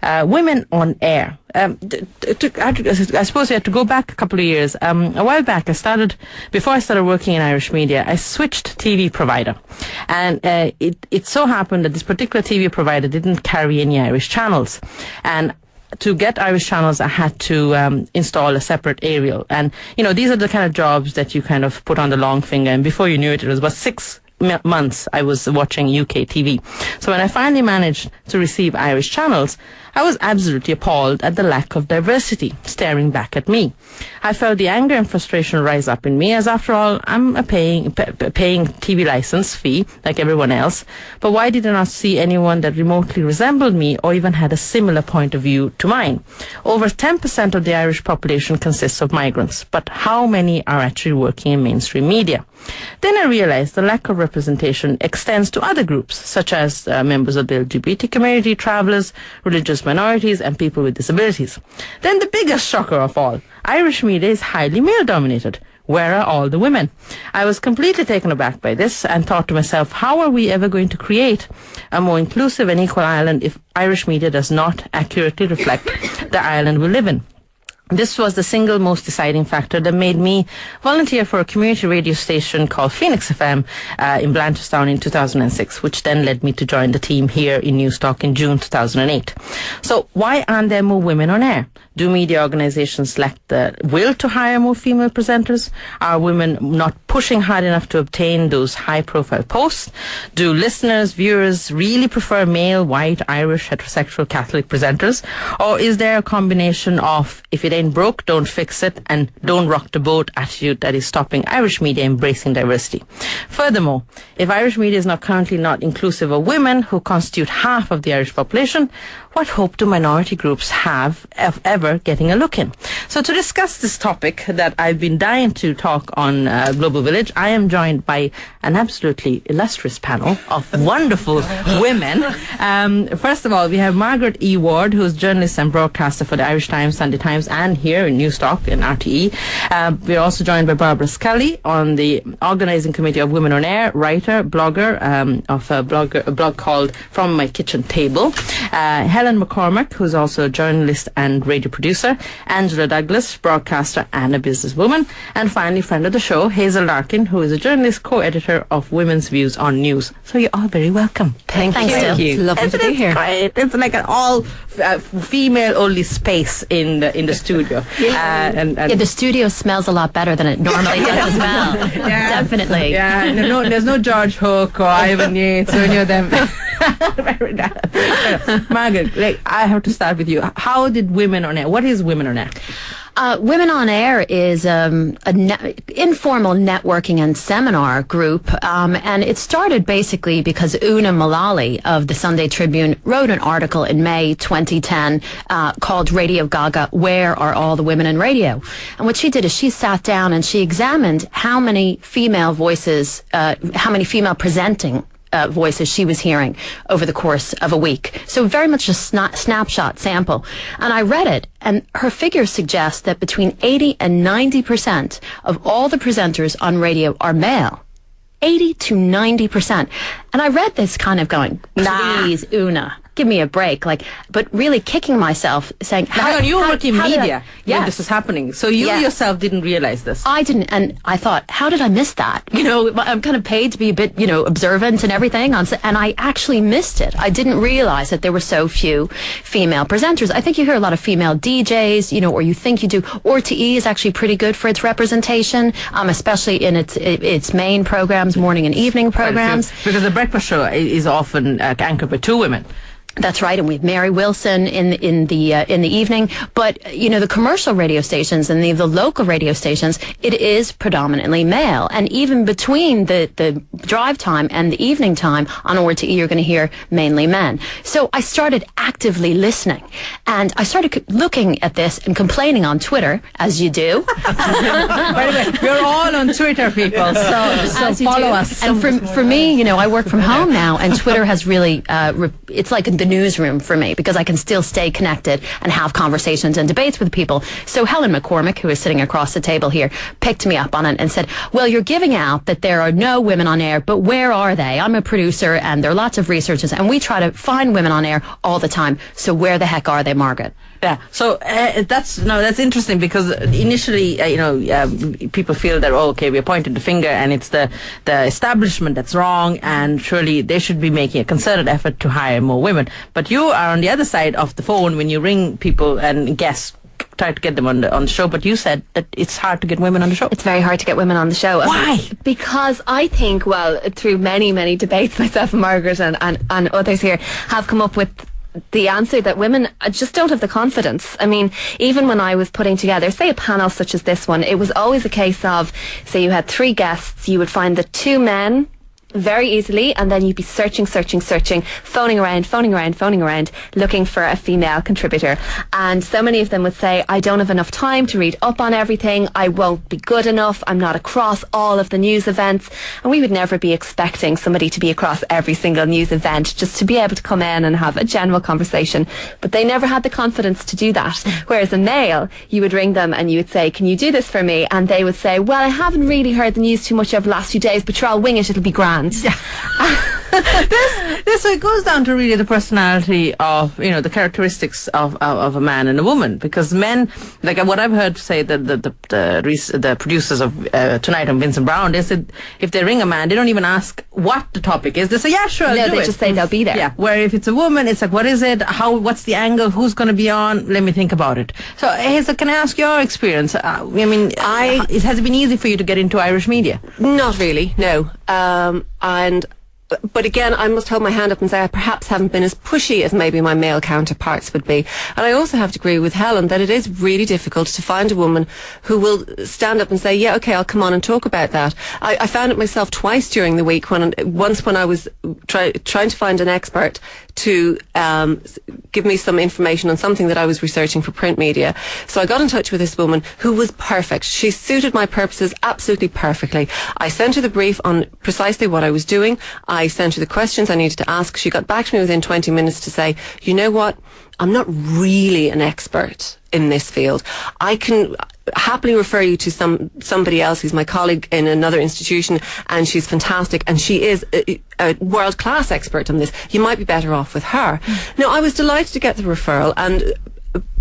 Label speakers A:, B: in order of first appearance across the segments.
A: Women on Air. I suppose we have to go back a couple of years. A while back, before I started working in Irish media, I switched TV provider. And it so happened that this particular TV provider didn't carry any Irish channels. And to get Irish channels, I had to install a separate aerial. And, these are the kind of jobs that you kind of put on the long finger. And before you knew it, it was about 6 months I was watching UK TV. So when I finally managed to receive Irish channels, I was absolutely appalled at the lack of diversity staring back at me. I felt the anger and frustration rise up in me, as after all, I'm paying TV license fee like everyone else. But why did I not see anyone that remotely resembled me or even had a similar point of view to mine? Over 10% of the Irish population consists of migrants, but how many are actually working in mainstream media? Then I realized the lack of representation extends to other groups, such as members of the LGBT community, travellers, religious minorities, and people with disabilities. Then the biggest shocker of all, Irish media is highly male-dominated. Where are all the women? I was completely taken aback by this and thought to myself, how are we ever going to create a more inclusive and equal Ireland if Irish media does not accurately reflect the Ireland we live in? This was the single most deciding factor that made me volunteer for a community radio station called Phoenix FM in Blanchardstown in 2006, which then led me to join the team here in Newstock in June 2008. So why aren't there more women on air? Do media organizations lack the will to hire more female presenters? Are women not pushing hard enough to obtain those high-profile posts? Do listeners, viewers really prefer male, white, Irish, heterosexual Catholic presenters? Or is there a combination of, if it ain't broke, don't fix it, and don't rock the boat attitude that is stopping Irish media embracing diversity? Furthermore, if Irish media is currently not inclusive of women, who constitute half of the Irish population, what hope do minority groups have of ever getting a look in? So to discuss this topic that I've been dying to talk on Global Village, I am joined by an absolutely illustrious panel of wonderful women. First of all, we have Margaret E. Ward, who's journalist and broadcaster for the Irish Times, Sunday Times, and here in Newstock in RTE. We're also joined by Barbara Scully on the organizing committee of Women on Air, writer, blogger of a blog called From My Kitchen Table. Helen McCormack, who's also a journalist and radio producer. Angela Douglas, broadcaster and a businesswoman. And finally, friend of the show, Hazel Larkin, who is a journalist, co-editor of Women's Views on News. So you're all very welcome.
B: Thank you.
A: It's
B: lovely to be here.
A: Great. It's like an all female-only space in the studio.
B: The studio smells a lot better than it normally does as well.
A: Yeah,
B: definitely.
A: Yeah, there's no George Hook or Ivan Yates or any of them. Margaret, I have to start with you. How did Women on Air? What is Women on Air?
B: Women on Air is an informal networking and seminar group, and it started basically because Una Mullally of the Sunday Tribune wrote an article in May 2010 called Radio Gaga, Where Are All the Women in Radio? And what she did is she sat down and she examined how many female voices, how many female presenting voices she was hearing over the course of a week. So very much a snapshot sample. And I read it, and her figures suggest that between 80 and 90% of all the presenters on radio are male. 80 to 90%. And I read this kind of going, please, Una, give me a break. But really kicking myself, saying,
A: hang on, you were working in media when this was happening. So you yourself didn't realize this.
B: I didn't, and I thought, how did I miss that? I'm kind of paid to be a bit, observant and everything, and I actually missed it. I didn't realize that there were so few female presenters. I think you hear a lot of female DJs, or you think you do. RTE is actually pretty good for its representation, especially in its main programs, morning and evening programs.
A: Because the breakfast show is often anchored by two women.
B: That's right, and we have Mary Wilson in the evening. But the commercial radio stations and the local radio stations, it is predominantly male. And even between the drive time and the evening time on RTE, you're going to hear mainly men. So I started actively listening, and I started looking at this and complaining on Twitter, as you do.
A: By the way, we're all on Twitter, people. So follow us.
B: And for me, I work from home now, and Twitter has really it's like a the newsroom for me, because I can still stay connected and have conversations and debates with people. So Helen McCormick, who is sitting across the table here, picked me up on it and said, well, you're giving out that there are no women on air, but where are they? I'm a producer and there are lots of researchers and we try to find women on air all the time. So where the heck are they, Margaret?
A: Yeah, so that's interesting, because initially, people feel that, okay, we're pointing the finger and it's the establishment that's wrong, and surely they should be making a concerted effort to hire more women. But you are on the other side of the phone when you ring people and guests, try to get them on the show, but you said that it's hard to get women on the show.
C: It's very hard to get women on the show.
A: Why?
C: Because I think, well, through many, many debates, myself and Margaret and others here have come up with the answer that women just don't have the confidence. I mean, even when I was putting together, say, a panel such as this one, it was always a case of, say you had 3 guests, you would find the 2 men very easily, and then you'd be searching, phoning around, looking for a female contributor. And so many of them would say, I don't have enough time to read up on everything, I won't be good enough, I'm not across all of the news events. And we would never be expecting somebody to be across every single news event, just to be able to come in and have a general conversation. But they never had the confidence to do that. Whereas a male, you would ring them and you would say, can you do this for me? And they would say, well, I haven't really heard the news too much over the last few days, but sure, I'll wing it, it'll be grand.
A: Yeah. So it goes down to really the personality of, the characteristics of a man and a woman, because men, like what I've heard say, the producers of Tonight on Vincent Brown, they said if they ring a man, they don't even ask what the topic is. They say, yeah, sure, I'll do
C: they
A: it.
C: just say they'll be there.
A: Yeah. Where if it's a woman, it's like, what is it? What's the angle? Who's going to be on? Let me think about it. So, Hazel, can I ask your experience? Has it been easy for you to get into Irish media?
D: Not really, no. But again, I must hold my hand up and say I perhaps haven't been as pushy as maybe my male counterparts would be. And I also have to agree with Helen that it is really difficult to find a woman who will stand up and say, yeah, okay, I'll come on and talk about that. I found it myself twice during the week, once when I was trying to find an expert to give me some information on something that I was researching for print media. So I got in touch with this woman who was perfect. She suited my purposes absolutely perfectly. I sent her the brief on precisely what I was doing. I sent her the questions I needed to ask. She got back to me within 20 minutes to say, you know what, I'm not really an expert in this field. I can happily refer you to somebody else who's my colleague in another institution, and she's fantastic, and she is a world-class expert on this. You might be better off with her. Now, I was delighted to get the referral, and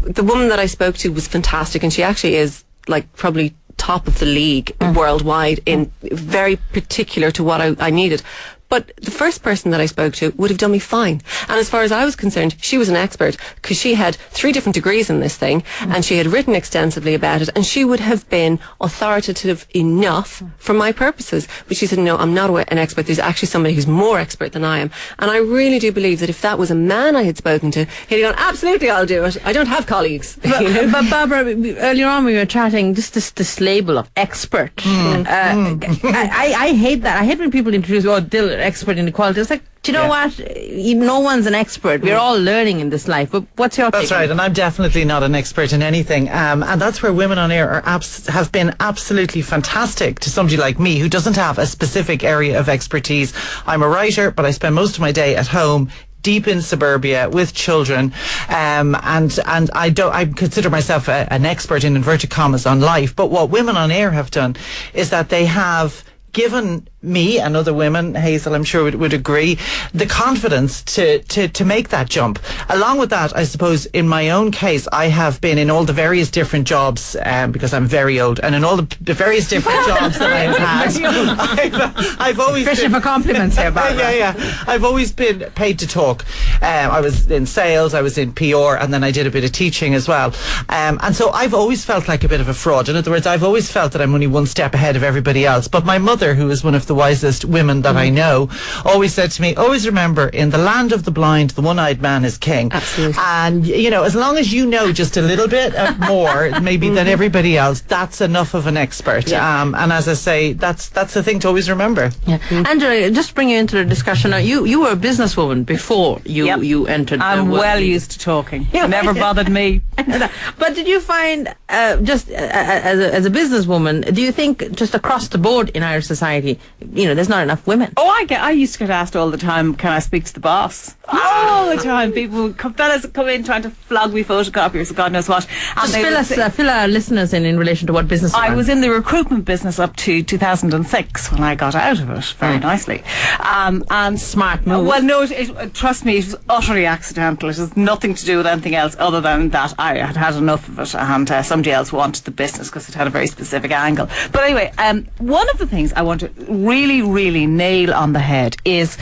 D: the woman that I spoke to was fantastic, and she actually is like probably top of the league worldwide in very particular to what I needed. But the first person that I spoke to would have done me fine. And as far as I was concerned, she was an expert, because she had 3 different degrees in this thing, and she had written extensively about it, and she would have been authoritative enough for my purposes. But she said, no, I'm not an expert. There's actually somebody who's more expert than I am. And I really do believe that if that was a man I had spoken to, he'd have gone, absolutely, I'll do it. I don't have colleagues.
A: But Barbara, earlier on we were chatting, just this label of expert. I hate that. I hate when people introduce, they're expert in equality. It's like, do you know what? No one's an expert. We're all learning in this life. But what's your
E: That's
A: take?
E: right, and I'm definitely not an expert in anything. And that's where women on air have been absolutely fantastic to somebody like me who doesn't have a specific area of expertise. I'm a writer, but I spend most of my day at home, deep in suburbia with children, and I consider myself an expert in inverted commas on life. But what women on air have done is that they have given me and other women, Hazel, I'm sure would agree, the confidence to make that jump. Along with that, I suppose, in my own case, I have been in all the various different jobs, because I'm very old, and in all the various different jobs that I've had, I've always
A: fishing for compliments here, Barbara.
E: Yeah. I've always been paid to talk. I was in sales, I was in PR, and then I did a bit of teaching as well. And so I've always felt like a bit of a fraud. In other words, I've always felt that I'm only one step ahead of everybody else. But my mother, who is one of the wisest women that I know, always said to me, always remember, in the land of the blind, the one-eyed man is king.
C: Absolutely.
E: And, as long as you know just a little bit more, maybe than everybody else, that's enough of an expert.
C: Yeah.
E: And as I say, that's the thing to always remember.
A: Yeah. Angela, just bring you into the discussion. Now, you were a businesswoman before you entered.
F: I'm well used to talking. Never bothered me.
A: But did you find, just as a businesswoman, do you think just across the board in Irish society, there's not enough women?
F: Oh, I used to get asked all the time, can I speak to the boss? All the time. Fellas come in trying to flog me photocopiers, God knows what. And
A: just fill our listeners in relation to what business
F: I was in the recruitment business up to 2006 when I got out of it very nicely. And
A: smart move.
F: Well, no, trust me, it was utterly accidental. It has nothing to do with anything else other than that I had had enough of it, and somebody else wanted the business because it had a very specific angle. But anyway, one of the things I want to really, really nail on the head is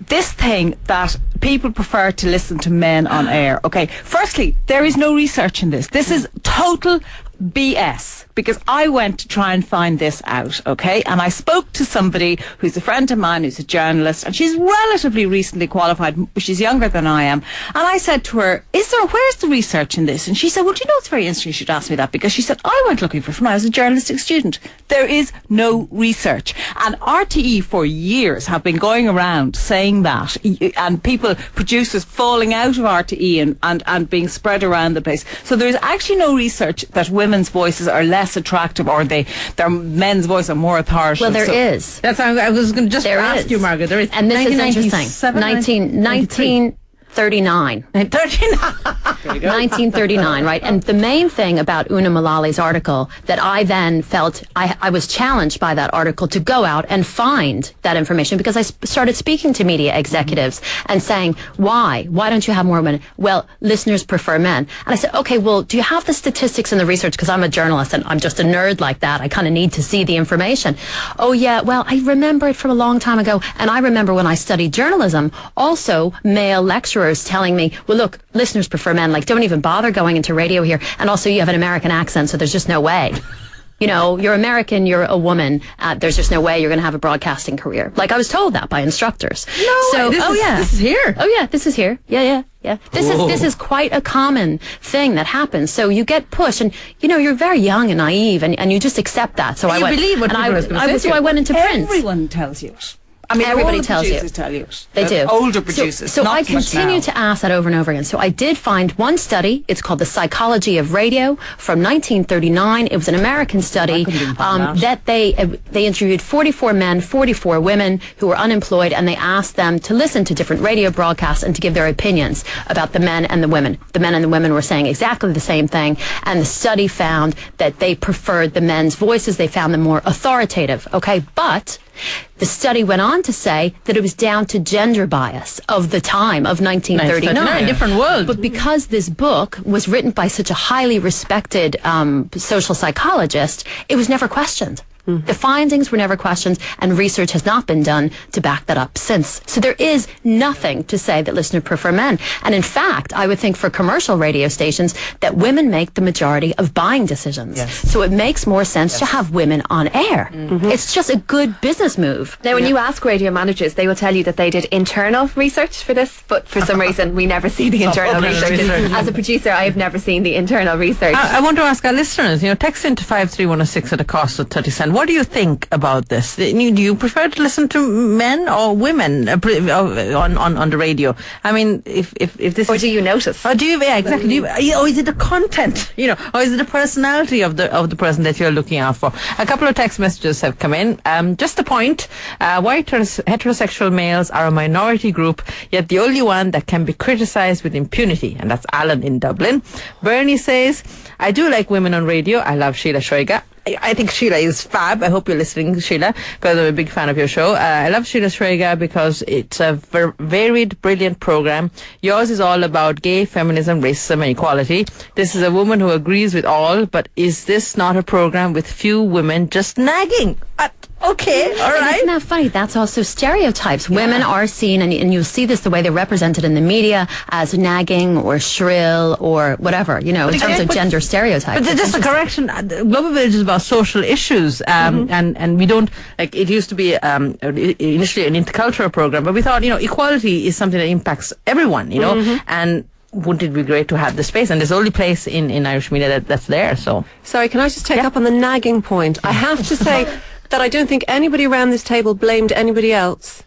F: this thing that people prefer to listen to men on air. Okay, firstly, there is no research in this. This is total BS, because I went to try and find this out, okay? And I spoke to somebody who's a friend of mine, who's a journalist, and she's relatively recently qualified. She's younger than I am. And I said to her, where's the research in this? And she said, well, do you know, it's very interesting you should ask me that, because she said, I went looking for it when I was a journalistic student. There is no research. And RTE for years have been going around saying that, and producers falling out of RTE and being spread around the place. So there is actually no research that women's voices are less attractive, or their men's voices are more authoritative.
B: Well, there is.
A: That's I was going to just ask you, Margaret. There is,
B: and this is interesting. 1939. 1939, right? And the main thing about Una Mullally's article that I then felt I was challenged by that article to go out and find that information, because I started speaking to media executives and saying, why don't you have more women? Well, listeners prefer men. And I said, okay, well, do you have the statistics and the research? Because I'm a journalist and I'm just a nerd like that. I kind of need to see the information. Oh yeah, well, I remember it from a long time ago. And I remember when I studied journalism, also male lecturers telling me, well, look, listeners prefer men, like, don't even bother going into radio here, and also you have an American accent, so there's just no way. You're American, you're a woman, there's just no way you're going to have a broadcasting career. Like, I was told that by instructors.
A: No, this is here.
B: Oh yeah, this is here. Yeah. This is quite a common thing that happens. So you get pushed, and you're very young and naive, and you just accept that. So I
A: believe what people are going to say.
B: So I went into print.
F: Everyone tells you it. I mean,
B: everybody
F: all the
B: tells you.
F: producers tell you it.
B: They do.
F: Older producers.
B: So
F: not
B: I
F: so much
B: continue
F: now.
B: to ask that over and over again. So I did find one study. It's called The Psychology of Radio from 1939. It was an American study that they interviewed 44 men, 44 women who were unemployed, and they asked them to listen to different radio broadcasts and to give their opinions about the men and the women. The men and the women were saying exactly the same thing, and the study found that they preferred the men's voices. They found them more authoritative. Okay, but the study went on to say that it was down to gender bias of the time of 1939.
A: Different world.
B: But because this book was written by such a highly respected social psychologist, it was never questioned. The findings were never questioned, and research has not been done to back that up since. So there is nothing to say that listeners prefer men. And in fact, I would think for commercial radio stations that women make the majority of buying decisions.
E: Yes.
B: So it makes more sense to have women on air. It's just a good business move.
C: Now, when you ask radio managers, they will tell you that they did internal research for this, but for some reason we never see the internal research. As a producer, I have never seen the internal research.
A: I want to ask our listeners, text into 53106 at a cost of 30 cents. What do you think about this? Do you prefer to listen to men or women on the radio? I mean, if this,
C: or do you notice?
A: Or do you? Yeah, exactly. Or is it the content? Or is it the personality of the person that you're looking out for? A couple of text messages have come in. Just a point: white heterosexual males are a minority group, yet the only one that can be criticised with impunity, and that's Alan in Dublin. Bernie says, "I do like women on radio. I love Sheila Shoiga. I think Sheila is fab. I hope you're listening, Sheila, because I'm a big fan of your show. I love Sheila Shoiga because it's a varied, brilliant program. Yours is all about gay, feminism, racism, and equality. This is a woman who agrees with all, but is this not a program with few women just nagging?" Okay, all right.
B: And isn't that funny? That's also stereotypes. Yeah. Women are seen, and you'll see this the way they're represented in the media, as nagging or shrill or whatever, in terms of gender stereotypes.
A: But just a correction, Global Village is about social issues, and we don't, it used to be initially an intercultural program, but we thought, equality is something that impacts everyone, and wouldn't it be great to have the space? And there's the only place in Irish media that's there, so.
D: Sorry, can I just take up on the nagging point? I have to say that I don't think anybody around this table blamed anybody else.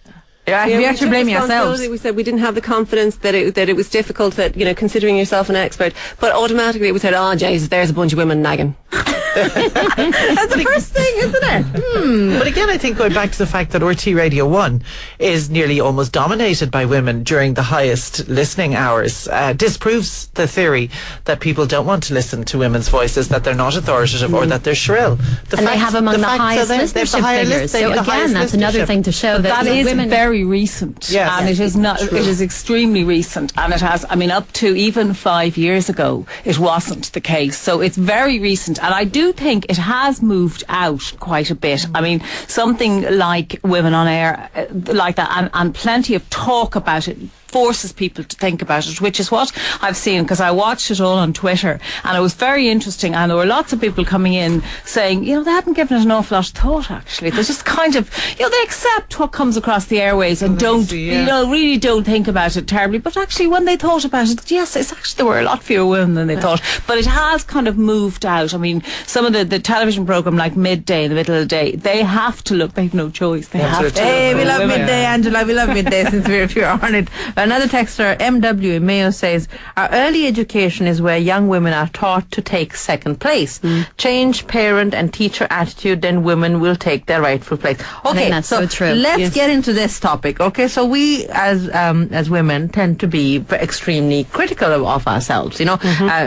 A: Yeah,
D: You know,
A: we
D: we
A: actually
D: took
A: blaming
D: responsibility.
A: ourselves.
D: We said we didn't have the confidence, that it was difficult, that, you know, considering yourself an expert, but automatically we said, oh Jesus, there's a bunch of women nagging.
A: That's the first thing, isn't it?
E: But again, I think going back to the fact that RT Radio 1 is nearly almost dominated by women during the highest listening hours disproves the theory that people don't want to listen to women's voices, that they're not authoritative or that they're shrill.
B: And they have among the highest listenership figures. So again, that's another thing to show that
F: That is
B: women...
F: very recent,
E: Yes.
F: and it is not. It is extremely recent, and it has. I mean, up to even 5 years ago, it wasn't the case. So it's very recent, and I do think it has moved out quite a bit. I mean, something like Women on Air, like that, and plenty of talk about it, forces people to think about it, which is what I've seen, because I watched it all on Twitter, and it was very interesting, and there were lots of people coming in saying, you know, they hadn't given it an awful lot of thought, actually. They just kind of, you know, they accept what comes across the airways and don't, you know, really don't think about it terribly, but actually when they thought about it, yes, it's actually, there were a lot fewer women than they thought, but it has kind of moved out. I mean, some of the television programme like Midday, in the middle of the day, they have to look, they have no choice, they have to.
A: Hey, we love Midday, Angela, we love Midday since we're on it. Another texter, MW in Mayo, says, our early education is where young women are taught to take second place. Change parent and teacher attitude, then women will take their rightful place. Okay,
B: that's so true.
A: Let's get into this topic. Okay, so we as women tend to be extremely critical of ourselves, you know,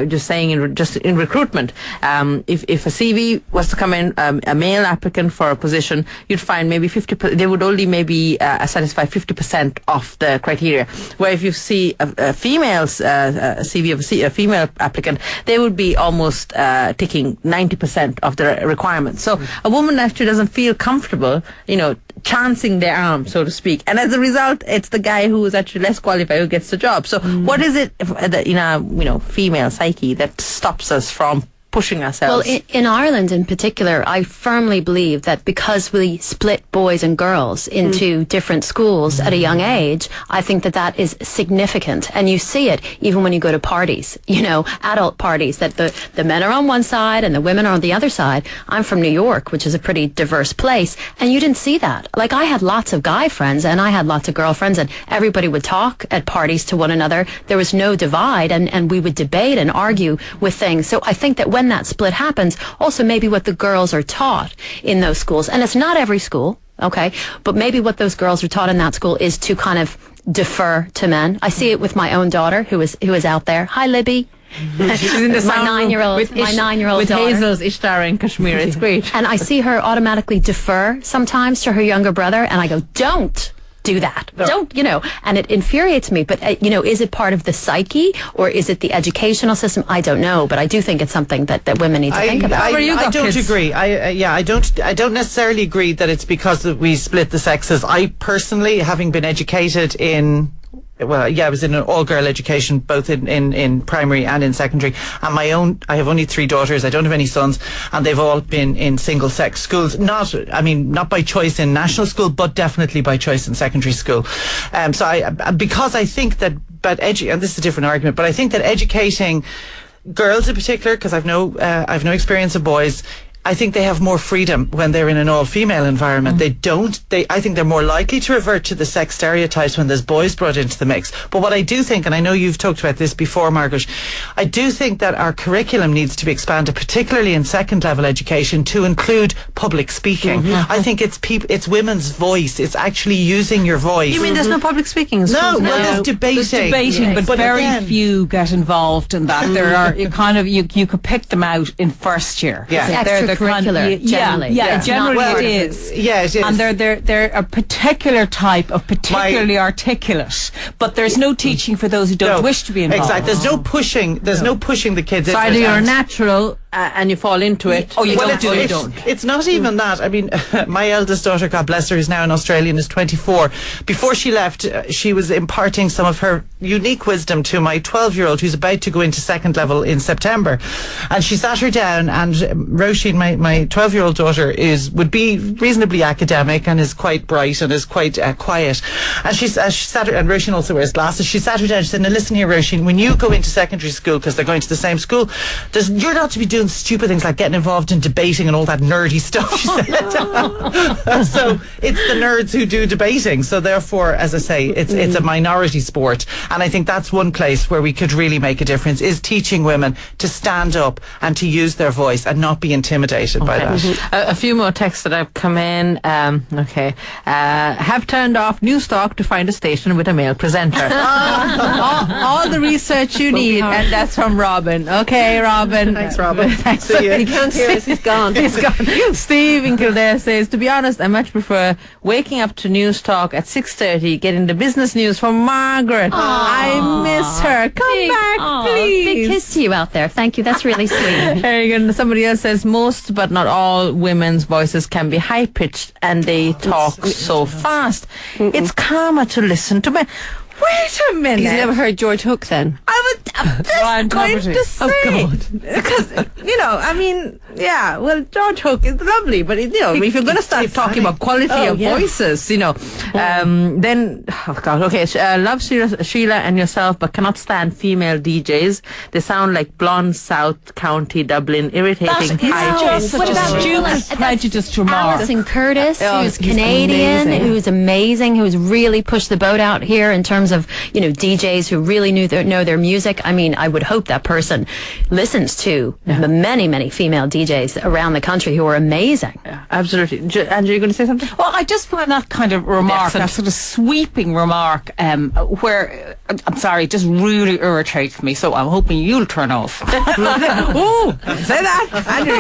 A: just saying in recruitment. If a CV was to come in, a male applicant for a position, you'd find maybe 50%, they would only maybe satisfy 50% of the criteria. Where if you see a female's CV of a female applicant, they would be almost ticking 90% of the requirements. So a woman actually doesn't feel comfortable, you know, chancing their arm, so to speak. And as a result, it's the guy who is actually less qualified who gets the job. So what is it in our, you know, female psyche that stops us from pushing ourselves?
B: Well, in Ireland in particular, I firmly believe that because we split boys and girls into different schools at a young age, I think that that is significant. And you see it even when you go to parties, you know, adult parties, that the men are on one side and the women are on the other side. I'm from New York, which is a pretty diverse place, and you didn't see that. Like, I had lots of guy friends and I had lots of girlfriends, and everybody would talk at parties to one another. There was no divide, and we would debate and argue with things. So I think that when that split happens, also maybe what the girls are taught in those schools, and it's not every school, okay, but maybe what those girls are taught in that school is to kind of defer to men. I see it with my own daughter who is out there. Hi, Libby.
A: She's in the
B: my 9-year-old
A: with
B: daughter.
A: Hazel's Ishtar and Kashmir. It's great.
B: And I see her automatically defer sometimes to her younger brother, and I go, don't do that. No. Don't, you know, and it infuriates me. But, you know, is it part of the psyche or is it the educational system? I don't know, but I do think it's something that women need to think about.
E: I don't agree. I don't necessarily agree that it's because we split the sexes. I personally, having been educated in, well, yeah, I was in an all-girl education, both in primary and in secondary. And I have only 3 daughters. I don't have any sons, and they've all been in single-sex schools. Not by choice in national school, but definitely by choice in secondary school. Because I think that, and this is a different argument, but I think that educating girls in particular, because I've no experience of boys, I think they have more freedom when they're in an all-female environment. I think they're more likely to revert to the sex stereotypes when there's boys brought into the mix. But what I do think, and I know you've talked about this before, Margaret, I do think that our curriculum needs to be expanded, particularly in second-level education, to include public speaking. I think it's women's voice. It's actually using your voice.
A: You mean there's no public speaking?
E: No, there's debating.
F: There's debating, but very few get involved in that. There are, you could pick them out in first year.
E: Yeah.
B: Extracurricular, generally.
F: Generally it is.
E: Yeah, it is.
F: And they're a particular type of particularly articulate, but there's no teaching for those who don't wish to be involved.
E: Exactly. There's no pushing. There's no pushing the kids.
A: So either you're natural and you fall into it,
F: or you
A: don't.
F: don't.
E: It's not even that. I mean, my eldest daughter, God bless her, is now in Australia and is 24. Before she left, she was imparting some of her unique wisdom to my 12-year-old who's about to go into second level in September. And she sat her down, and Roisin, my 12-year-old daughter, would be reasonably academic and is quite bright and is quite quiet. And she sat her, and Roisin also wears glasses. She sat her down. She said, "Now listen here, Roisin, when you go into secondary school, because they're going to the same school, you're not to be doing doing stupid things like getting involved in debating and all that nerdy stuff, she said. So it's the nerds who do debating. So therefore, as I say, it's a minority sport. And I think that's one place where we could really make a difference, is teaching women to stand up and to use their voice and not be intimidated by that.
A: A few more texts that have come in. Have turned off News Talk to find a station with a male presenter. all the research you need, and that's from Robin. Okay, Robin.
E: Thanks, Robin.
A: Thanks.
E: See you.
D: He can't hear us, he's gone.
A: He's gone. Steve in Kildare says, to be honest, I much prefer waking up to News Talk at 6:30, getting the business news from Margaret. I miss her. Come back, please.
B: Big kiss to you out there. Thank you. That's really sweet.
A: Very good. Somebody else says, most but not all women's voices can be high-pitched and they talk so fast. It's calmer to listen to men. Wait a minute.
D: He's never heard George Hook then?
A: I'm just going to say.
D: Oh, God.
A: Because, I mean, yeah, well, George Hook is lovely, but, if you're going to start talking about quality of voices, then, oh, God, okay, love Sheila and yourself, but cannot stand female DJs. They sound like blonde South County Dublin, irritating.
F: Just such a stupid, prejudiced remark.
B: Alison Curtis, who's Canadian, who's amazing, who's really pushed the boat out here in terms of DJs who really know their music. I mean, I would hope that person listens to the many female DJs around the country who are amazing.
A: Yeah, absolutely. Andrew, you're going to say something?
F: Well, I just find that kind of remark, that sort of sweeping remark, where, I'm sorry, just really irritates me. So I'm hoping you'll turn off.
A: Oh, say that. Andrew.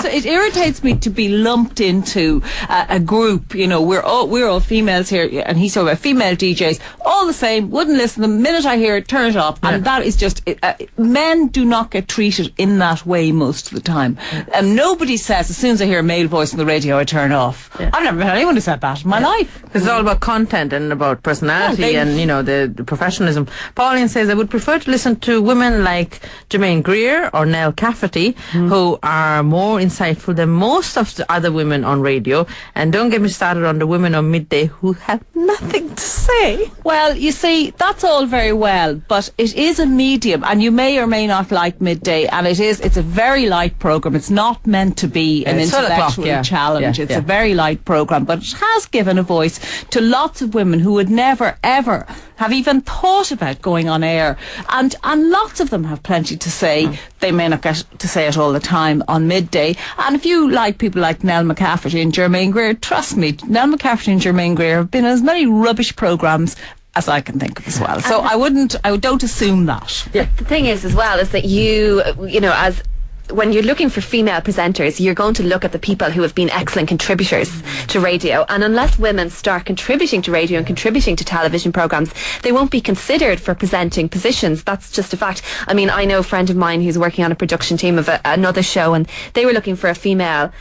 F: It irritates me to be lumped into a group. We're all females here, and he's talking about female DJs. All the same, wouldn't listen. The minute I hear it, turn it off. And that is just, men do not get treated in that way most of the time. Nobody says, as soon as I hear a male voice on the radio, I turn off. I've never heard anyone who said that in my life.
A: It's all about content and about personality and, the professionalism. Pauline says, I would prefer to listen to women like Jermaine Greer or Nell Cafferty, who are more insightful than most of the other women on radio. And don't get me started on the women on midday who have nothing to say.
F: Well, you see, that's all very well, but it is a medium, and you may or may not like midday, and it's a very light programme. It's not meant to be an intellectual challenge. It's a very light programme, but it has given a voice to lots of women who would never, ever have even thought about going on air, and lots of them have plenty to say. They may not get to say it all the time on midday. And if you like people like Nell McCafferty and Jermaine Greer, trust me, Nell McCafferty and Jermaine Greer have been in as many rubbish programmes as I can think of as well. So I don't assume that.
C: Yeah. The thing is as well is that as when you're looking for female presenters, you're going to look at the people who have been excellent contributors to radio. And unless women start contributing to radio and contributing to television programmes, they won't be considered for presenting positions. That's just a fact. I mean, I know a friend of mine who's working on a production team of another show, and they were looking for a female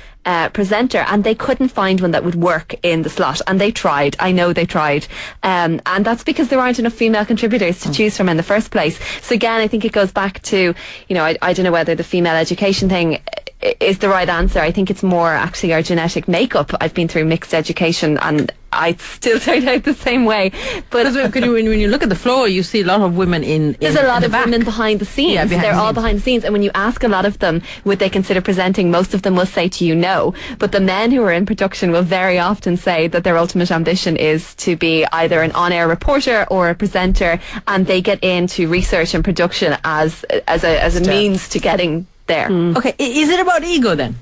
C: presenter, and they couldn't find one that would work in the slot, and they tried. I know they tried, and that's because there aren't enough female contributors to choose from in the first place. So again, I think it goes back to, I don't know whether the female education thing is the right answer. I think it's more actually our genetic makeup. I've been through mixed education, and I still turned out the same way. But
A: when you look at the floor, you see a lot of women there's
C: a lot of women behind the scenes.
A: Yeah,
C: They're all behind the scenes. And when you ask a lot of them, would they consider presenting, most of them will say to you no. But the men who are in production will very often say that their ultimate ambition is to be either an on-air reporter or a presenter, and they get into research and production as a means to getting there.
A: Okay, is it about ego then?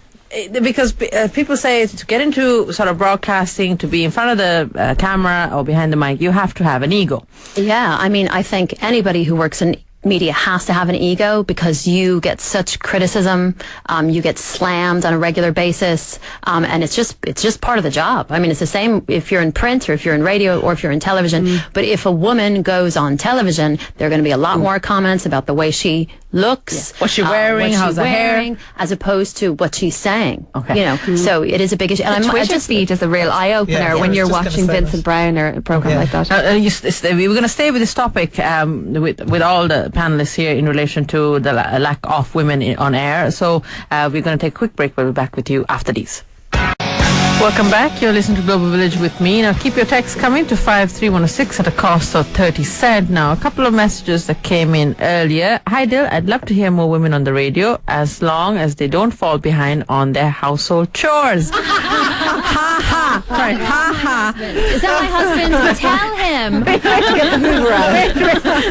A: Because people say to get into sort of broadcasting, to be in front of the camera or behind the mic, you have to have an ego.
B: Yeah, I mean, I think anybody who works in media has to have an ego, because you get such criticism, you get slammed on a regular basis, and it's just part of the job. I mean, it's the same if you're in print or if you're in radio or if you're in television. But if a woman goes on television, there are going to be a lot more comments about the way she looks,
A: what she's wearing, how's her hair,
B: as opposed to what she's saying.
A: Okay.
B: So it is a big issue.
C: And the Twitter feed is a real eye-opener when you're watching Vincent Brown or a programme like that.
A: We were going to stay with this topic with all the panelists here in relation to the lack of women on air. So we're going to take a quick break. We'll be back with you after these. Welcome back. You're listening to Global Village with me. Now, keep your texts coming to 53106 at a cost of 30 cents. Now, a couple of messages that came in earlier. Hi, Dil. I'd love to hear more women on the radio as long as they don't fall behind on their household chores. Ha ha. Sorry, ha ha.
B: Is that my husband? Tell him.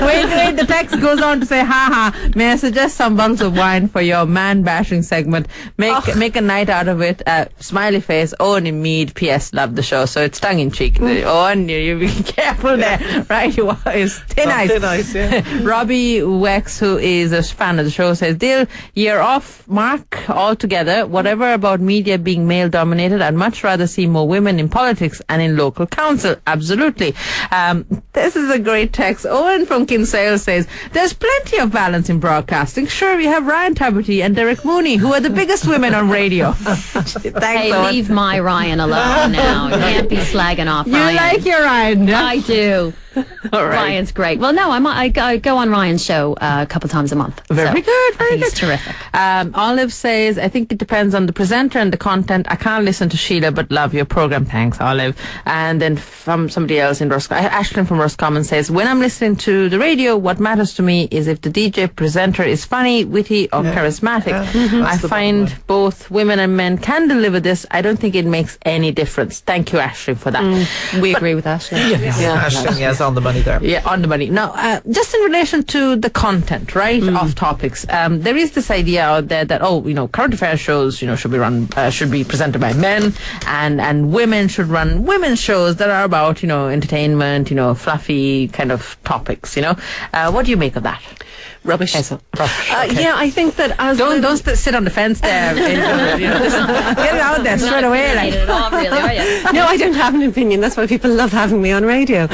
A: Wait. The text goes on to say, ha ha. May I suggest some bottles of wine for your man bashing segment? Make a night out of it. Smiley face. Oh, and Mead. P.S. Love the show. So it's tongue in cheek. Oh, and you be careful there, right? It's thin ice.
E: Thin ice, yeah.
A: Robbie Wex, who is a fan of the show, says, Dale, you're off mark altogether. Whatever about media being male dominated, I'd much rather see more women in politics and in local council. Absolutely. This is a great text. Owen from Kinsale says, there's plenty of balance in broadcasting. Sure, we have Ryan Tuberty and Derek Mooney, who are the biggest women on radio. Thanks,
B: Hey,
A: Owen.
B: leave my Ryan alone now. You can't be slagging off
A: You
B: Ryan.
A: like your Ryan, yeah?
B: I do.
A: All right.
B: Ryan's great. Well, no, I go on Ryan's show a couple times a month.
A: Very good, very
B: He's
A: good.
B: terrific.
A: Olive says, I think it depends on the presenter and the content. I can't listen to Sheila, but love your program. Thanks, Olive. And then from somebody else in Roscommon, Ashlyn from Roscommon says, when I'm listening to the radio, what matters to me is if the DJ presenter is funny, witty, or charismatic. I find both women and men can deliver this. I don't think it makes any difference. Thank you, Ashley, for that.
D: We agree with Ashley.
E: Ashton, yes, on the money there.
A: Yeah, on the money. Now, just in relation to the content, right, of topics, there is this idea out there that, current affairs shows, should be presented by men, and women should run women's shows that are about, entertainment, fluffy kind of topics, What do you make of that?
D: Rubbish.
A: Okay.
D: Yeah, I think that as
A: Don't sit on the fence there. Just get it out there straight away. Like.
B: It all, really, are you?
D: No, I don't have an opinion. That's why people love having me on radio.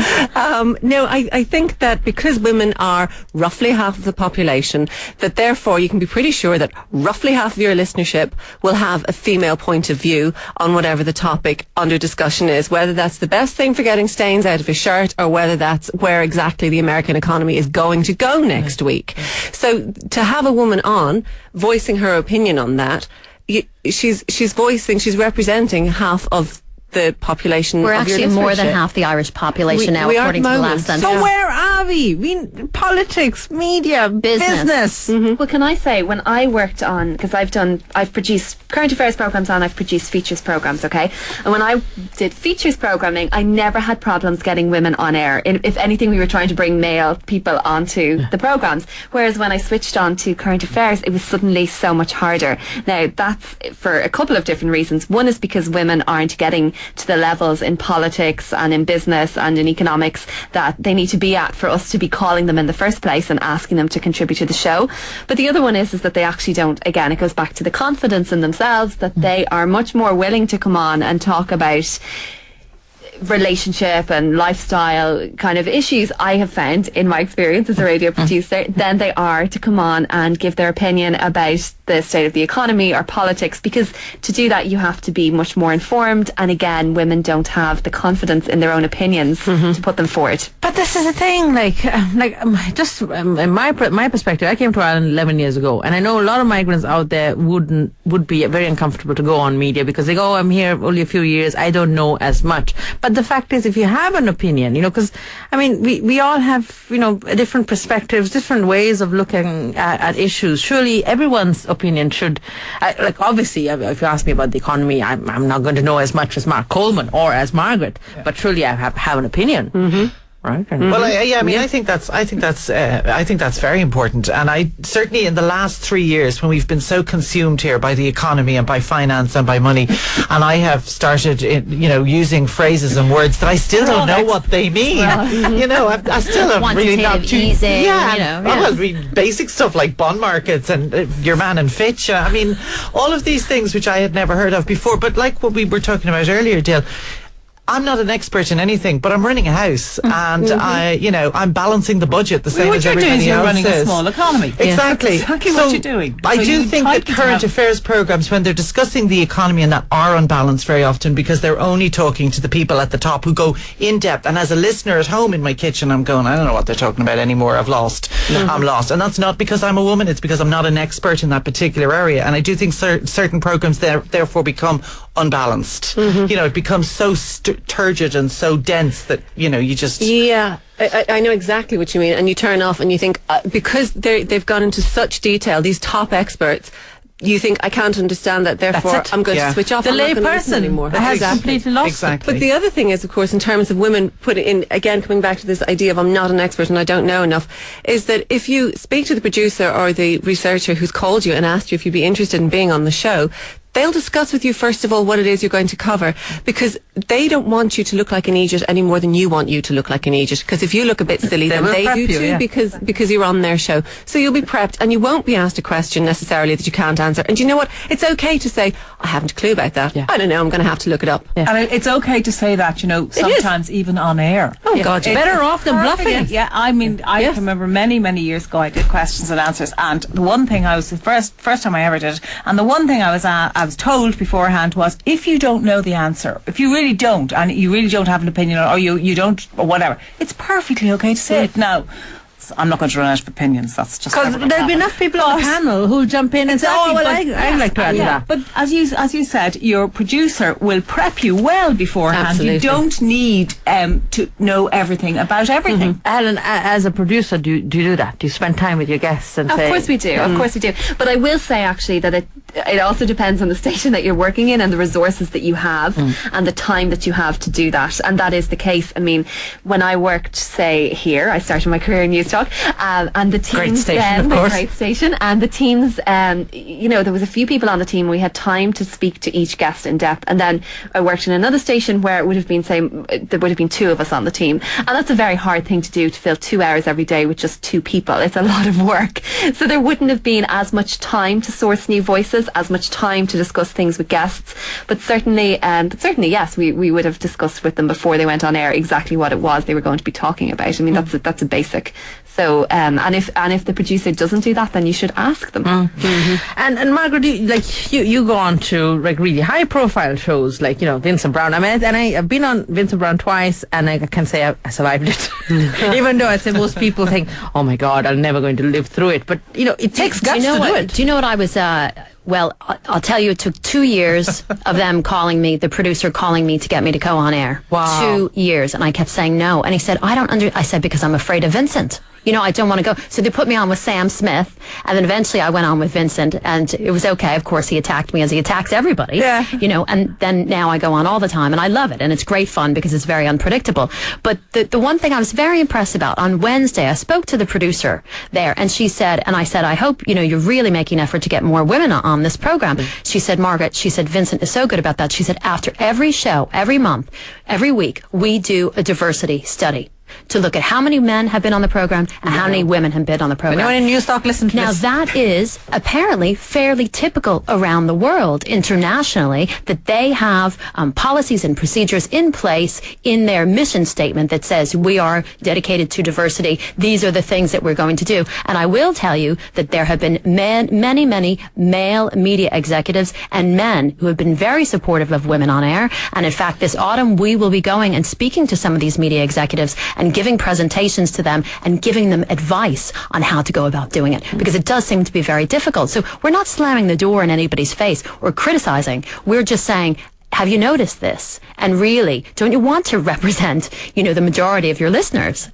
D: No, I think that because women are roughly half of the population, that therefore you can be pretty sure that roughly half of your listenership will have a female point of view on whatever the topic under discussion is, whether that's the best thing for getting stains out of a shirt or whether that's where exactly the American economy is going to go next week. So to have a woman on voicing her opinion on that, she's representing half of the population.
B: We're
D: of your
B: actually more than
D: listenership.
B: half the Irish population now,
D: we are
B: according to
D: at
B: the
D: the
B: last
D: moment.
B: census.
A: So where are we? Politics, media, business.
C: Well, can I say, when I worked on, because I've produced current affairs programs and I've produced features programs, okay? And when I did features programming, I never had problems getting women on air. If anything, we were trying to bring male people onto the programs. Whereas when I switched on to current affairs, it was suddenly so much harder. Now, that's for a couple of different reasons. One is because women aren't getting to the levels in politics and in business and in economics that they need to be at for us to be calling them in the first place and asking them to contribute to the show. But the other one is that they actually don't, again, it goes back to the confidence in themselves, that they are much more willing to come on and talk about relationship and lifestyle kind of issues, I have found in my experience as a radio producer, than they are to come on and give their opinion about the state of the economy or politics, because to do that you have to be much more informed, and again, women don't have the confidence in their own opinions to put them forward.
A: But this is the thing, in my perspective, I came to Ireland 11 years ago, and I know a lot of migrants out there would be very uncomfortable to go on media because they go, I'm here only a few years, I don't know as much. But the fact is, if you have an opinion, because, we all have, different perspectives, different ways of looking at issues. Surely everyone's opinion should, obviously, if you ask me about the economy, I'm not going to know as much as Mark Coleman or as Margaret, but surely I have an opinion. Right.
E: Well, I think that's very important, and I certainly in the last 3 years, when we've been so consumed here by the economy and by finance and by money, and I have started, using phrases and words that I still don't know what they mean. I still have really not too
B: easing,
E: Well, basic stuff like bond markets and your man and Fitch. All of these things which I had never heard of before. But like what we were talking about earlier, Dale, I'm not an expert in anything, but I'm running a house, and I'm balancing the budget the same as everybody else is.
F: You're running a small economy.
E: Exactly.
F: Exactly what you're doing.
E: I
F: So
E: do
F: you
E: think that
F: type it
E: current
F: out.
E: affairs programs, when they're discussing the economy and that, are unbalanced very often because they're only talking to the people at the top who go in depth. And as a listener at home in my kitchen, I'm going, I don't know what they're talking about anymore. I'm lost. And that's not because I'm a woman. It's because I'm not an expert in that particular area. And I do think certain programs therefore become unbalanced. You know, it becomes so turgid and so dense that, you know, you just...
D: Yeah, I know exactly what you mean. And you turn off and you think, because they've gone into such detail, these top experts, you think, I can't understand that, therefore I'm going to switch off.
A: The
D: I'm not gonna listen
A: layperson
D: anymore.
A: has completely lost it.
E: Exactly.
D: But the other thing is, of course, in terms of women put in, again, coming back to this idea of I'm not an expert and I don't know enough, is that if you speak to the producer or the researcher who's called you and asked you if you'd be interested in being on the show, they'll discuss with you, first of all, what it is you're going to cover, because they don't want you to look like an idiot any more than you want you to look like an idiot. Because if you look a bit silly, then they do too, because you're on their show. So you'll be prepped, and you won't be asked a question necessarily that you can't answer. And you know what? It's okay to say, I haven't a clue about that.
A: Yeah.
D: I don't know, I'm going to have to look it up.
F: And it's okay to say that, you know, sometimes even on air.
D: Oh, God,
A: It's better off than bluffing.
F: Yeah, I mean, I can remember many, many years ago I did questions and answers, and the one thing I was, the first time I ever did it, and the one thing I was told beforehand was, if you don't know the answer, if you really don't, and you really don't have an opinion, or you don't, or whatever, it's perfectly okay to say it. Now, I'm not going to run out of opinions. That's just
A: Because there'll be enough people on the panel who'll jump in and say, "Oh, well, I'd like to add to that."
F: But as you said, your producer will prep you well beforehand.
D: Absolutely.
F: You don't need to know everything about everything.
A: Helen, as a producer, do you do that? Do you spend time with your guests and
C: Of
A: say,
C: course we do. Of course we do. But I will say actually that it also depends on the station that you're working in and the resources that you have and the time that you have to do that. And that is the case. I mean, when I worked, say, here, I started my career in News Talk, and the teams
A: Great station,
C: then,
A: of
C: the
A: course.
C: great station, and the teams, you know, there was a few people on the team. We had time to speak to each guest in depth. And then I worked in another station where it would have been, say, there would have been two of us on the team. And that's a very hard thing to do, to fill 2 hours every day with just two people. It's a lot of work. So there wouldn't have been as much time to source new voices, as much time to discuss things with guests. But certainly, yes, we would have discussed with them before they went on air exactly what it was they were going to be talking about. I mean, that's a basic. So, and if the producer doesn't do that, then you should ask them.
A: And Margaret, you go on to like really high profile shows like, you know, Vincent Brown. I mean, and I've been on Vincent Brown twice, and I can say I survived it. Even though I'd say most people think, oh my God, I'm never going to live through it. But you know, it takes guts to do it.
B: Do you know what I was? Well, I'll tell you, it took 2 years of them calling me, the producer calling me to get me to go on air.
A: Wow.
B: 2 years. And I kept saying no. And he said, I said, because I'm afraid of Vincent. You know, I don't want to go. So they put me on with Sam Smith. And then eventually I went on with Vincent. And it was okay. Of course, he attacked me as he attacks everybody.
A: Yeah.
B: You know, and then now I go on all the time. And I love it. And it's great fun because it's very unpredictable. But the one thing I was very impressed about, on Wednesday, I spoke to the producer there. And she said, and I said, I hope, you know, you're really making an effort to get more women on this program. She said, Margaret, she said, Vincent is so good about that. She said, after every show, every month, every week, we do a diversity study to look at how many men have been on the program and how many women have been on the program.
A: Anyone in News Talk listen to
B: Now
A: this?
B: that is apparently fairly typical around the world internationally, that they have policies and procedures in place in their mission statement that says we are dedicated to diversity. These are the things that we're going to do. And I will tell you that there have been many male media executives and men who have been very supportive of women on air. And in fact, this autumn we will be going and speaking to some of these media executives and giving presentations to them and giving them advice on how to go about doing it, because it does seem to be very difficult. So we're not slamming the door in anybody's face or criticizing. We're just saying, have you noticed this? And really, don't you want to represent, you know, the majority of your listeners?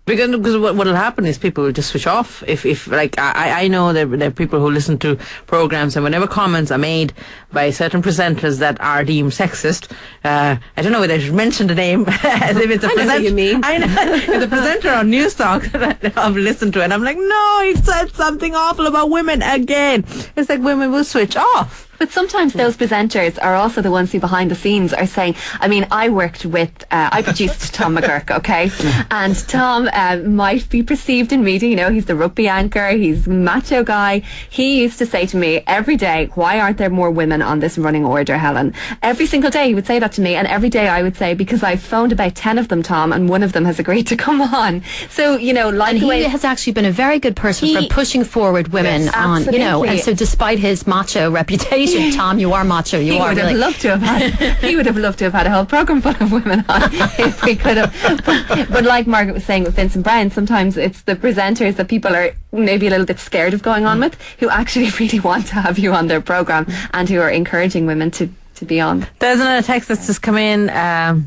A: Because what will happen is people will just switch off. If like, I know there are people who listen to programs, and whenever comments are made by certain presenters that are deemed sexist, I don't know whether I should mention the name, as if it's a presenter.
D: I know what you mean.
A: I know. It's a presenter on News Talk that I've listened to, and I'm like, no, he said something awful about women again. It's like women will switch off.
C: But sometimes those presenters are also the ones who behind the scenes are saying, I mean, I produced Tom McGurk, okay? And Tom might be perceived in media, you know, he's the rugby anchor, he's a macho guy. He used to say to me every day, why aren't there more women on this running order, Helen? Every single day he would say that to me, and every day I would say, because I've phoned about 10 of them, Tom, and one of them has agreed to come on. So, you know, like
B: and he has actually been a very good person for pushing forward women on, you know, and so despite his macho reputation, Tom, you are macho.
C: He would have loved to have had a whole program full of women on if we could have. But like Margaret was saying with Vincent Brown, sometimes it's the presenters that people are maybe a little bit scared of going on with, who actually really want to have you on their program and who are encouraging women to to be on.
A: There's another text that's just come in.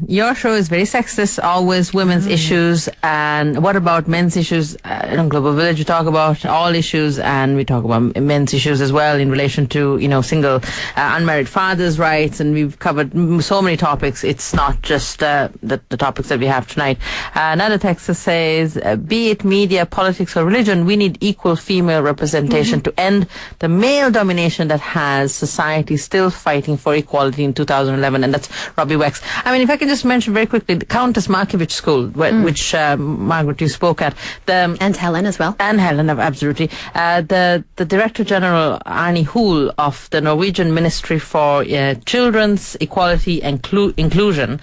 A: Your show is very sexist, always women's issues. And what about men's issues? In Global Village, we talk about all issues, and we talk about men's issues as well in relation to, single unmarried fathers' rights. And we've covered so many topics. It's not just the topics that we have tonight. Another text that says, be it media, politics, or religion, we need equal female representation to end the male domination that has society still fighting for equality in 2011. And that's Robbie Wex. I mean, if I can just mention very quickly, the Countess Markievicz School, which Margaret, you spoke at.
B: And Helen as well.
A: And Helen, absolutely. The Director General, Arnie Hoel, of the Norwegian Ministry for Children's Equality and Inclusion,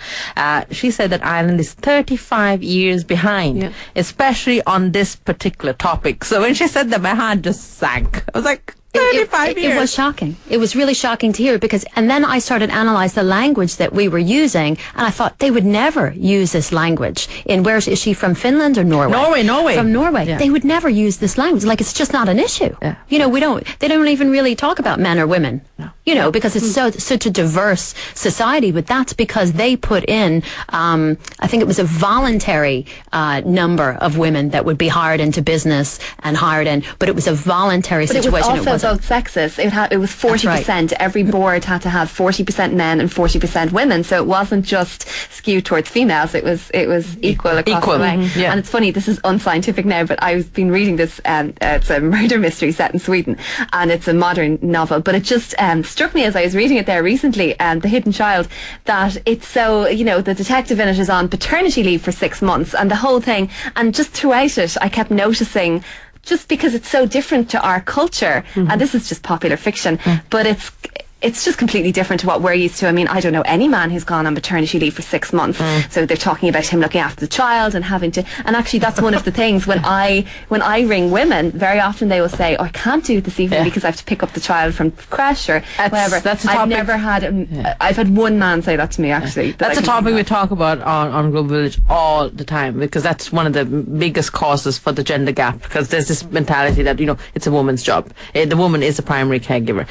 A: she said that Ireland is 35 years behind, especially on this particular topic. So when she said that, my heart just sank. I was like, 35 years.
B: It was shocking. It was really shocking to hear and then I started analyze the language that we were using, and I thought they would never use this language. Where is she from? Finland or Norway?
A: Norway.
B: From Norway.
A: Yeah.
B: They would never use this language. Like, it's just not an issue.
A: Yeah.
B: They don't even really talk about men or women.
A: No.
B: Because it's such a diverse society, but that's because they put in, I think it was a voluntary number of women that would be hired into business and but it was a voluntary situation.
C: It was both sexist. It was 40%. Right. Every board had to have 40% men and 40% women, so it wasn't just skewed towards females. It was equal across the way.
A: Yeah.
C: And it's funny, this is unscientific now, but I've been reading this. It's a murder mystery set in Sweden, and it's a modern novel. But it just struck me as I was reading it there recently, The Hidden Child, that it's so, the detective in it is on paternity leave for 6 months, and the whole thing, and just throughout it, I kept noticing, just because it's so different to our culture, and this is just popular fiction, but it's just completely different to what we're used to. I mean, I don't know any man who's gone on maternity leave for 6 months. So they're talking about him looking after the child and having to, and actually that's one of the things when I ring women, very often they will say, I can't do it this evening because I have to pick up the child from creche or whatever.
A: That's a topic.
C: I've never had, I've had one man say that to me, actually.
A: That's a topic we talk about on Global Village all the time, because that's one of the biggest causes for the gender gap, because there's this mentality that, it's a woman's job. The woman is a primary caregiver.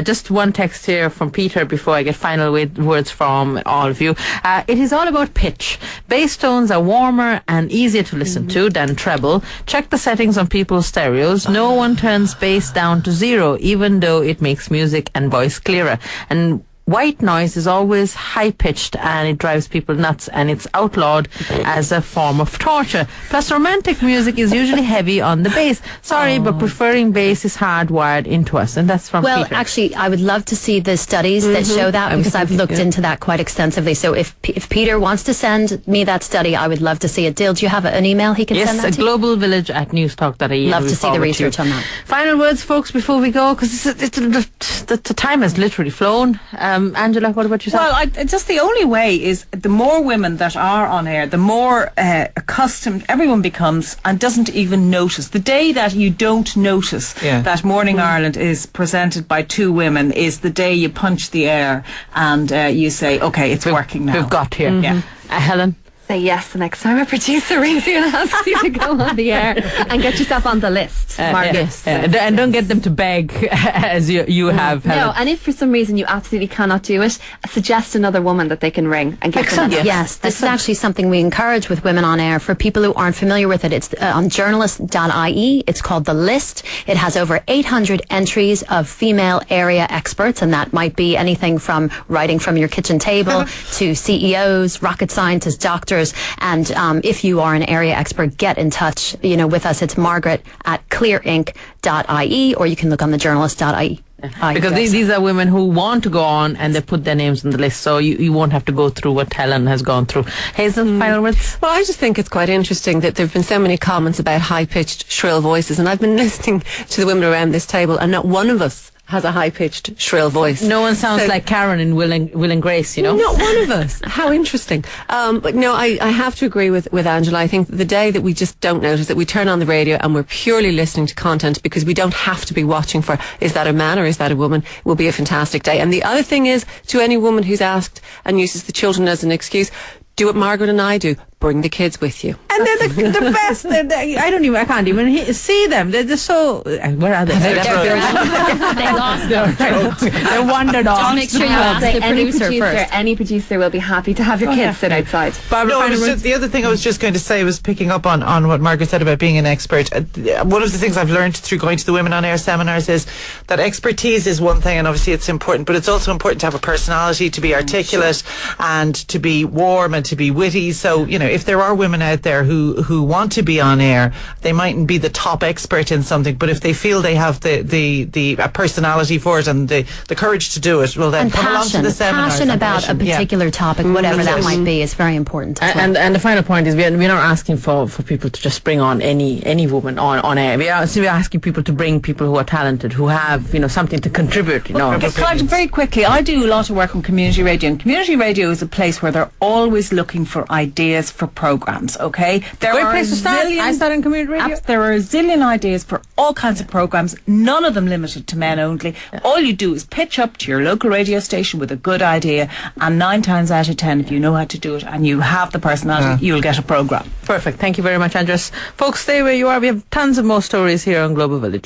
A: Just one text here from Peter before I get final words from all of you. It is all about pitch. Bass tones are warmer and easier to listen to than treble. Check the settings on people's stereos. No one turns bass down to 0, even though it makes music and voice clearer. And white noise is always high-pitched, and it drives people nuts, and it's outlawed as a form of torture. Plus, romantic music is usually heavy on the bass. Sorry, but preferring bass is hardwired into us, and that's from Peter.
B: Well, actually, I would love to see the studies that show that, because I've looked into that quite extensively. So if Peter wants to send me that study, I would love to see it. Dale, do you have an email he can send that to?
A: Yes, globalvillage@newstalk.ie.
B: Love to see the research on that.
A: Final words, folks, before we go, because the time has literally flown. Angela, what about yourself?
F: Well, just the only way is the more women that are on air, the more accustomed everyone becomes and doesn't even notice. The day that you don't notice that Morning Ireland is presented by 2 women is the day you punch the air and you say, okay, it's working now.
A: We've got here.
F: Yeah.
A: Helen?
C: Say yes the next time a producer rings you and asks you to go on the air, and get yourself on the list, Margaret.
A: And don't get them to beg as you have.
C: No, and if for some reason you absolutely cannot do it, suggest another woman that they can ring and get them.
B: Yes, this is actually something we encourage with Women on Air. For people who aren't familiar with it, it's on journalist.ie. It's called The List. It has over 800 entries of female area experts, and that might be anything from writing from your kitchen table to CEOs, rocket scientists, doctors. And if you are an area expert, get in touch with us. It's margaret@clearinc.ie, or you can look on the journalist.ie.
A: Because these are women who want to go on, and they put their names on the list, so you won't have to go through what Helen has gone through. Hazel, final words?
D: Well, I just think it's quite interesting that there have been so many comments about high-pitched, shrill voices, and I've been listening to the women around this table, and not one of us has a high-pitched, shrill voice.
A: No one sounds like Karen in Will and Grace,
D: Not one of us. How interesting. But no, I have to agree with Angela. I think the day that we just don't notice, that we turn on the radio and we're purely listening to content because we don't have to be watching for, is that a man or is that a woman, will be a fantastic day. And the other thing is, to any woman who's asked and uses the children as an excuse, do what Margaret and I do. bring the kids with you.
A: And they're the best. I can't even see them. They're just so. Where are they?
B: They lost them.
A: They wandered off.
B: Just make sure you ask the producer first.
C: Any producer will be happy to have your kids sit outside.
A: Barbara,
E: No, the other thing I was just going to say was picking up on what Margaret said about being an expert. One of the things I've learned through going to the Women on Air seminars is that expertise is one thing, and obviously it's important, but it's also important to have a personality, to be articulate, and to be warm and to be witty. So, you know, if there are women out there who want to be on air, they mightn't be the top expert in something, but if they feel they have the personality for it and the courage to do it, well then
B: And
E: come along to the seminars.
B: passion about a particular topic, whatever that might be, is very important. as well.
A: And the final point is we're not asking for people to just bring on any woman on air. We're asking people to bring people who are talented, who have, you know, something to contribute, you know.
F: Clive, very quickly, I do a lot of work on community radio, and community radio is a place where they're always looking for ideas for programmes, okay? There
A: Great
F: are
A: place to start. I started in community radio.
F: There are a zillion ideas for all kinds of programmes, none of them limited to men only. All you do is pitch up to your local radio station with a good idea, and 9 times out of 10, if you know how to do it and you have the personality, you'll get a programme.
A: Perfect. Thank you very much, Andres. Folks, stay where you are. We have tons of more stories here on Global Village.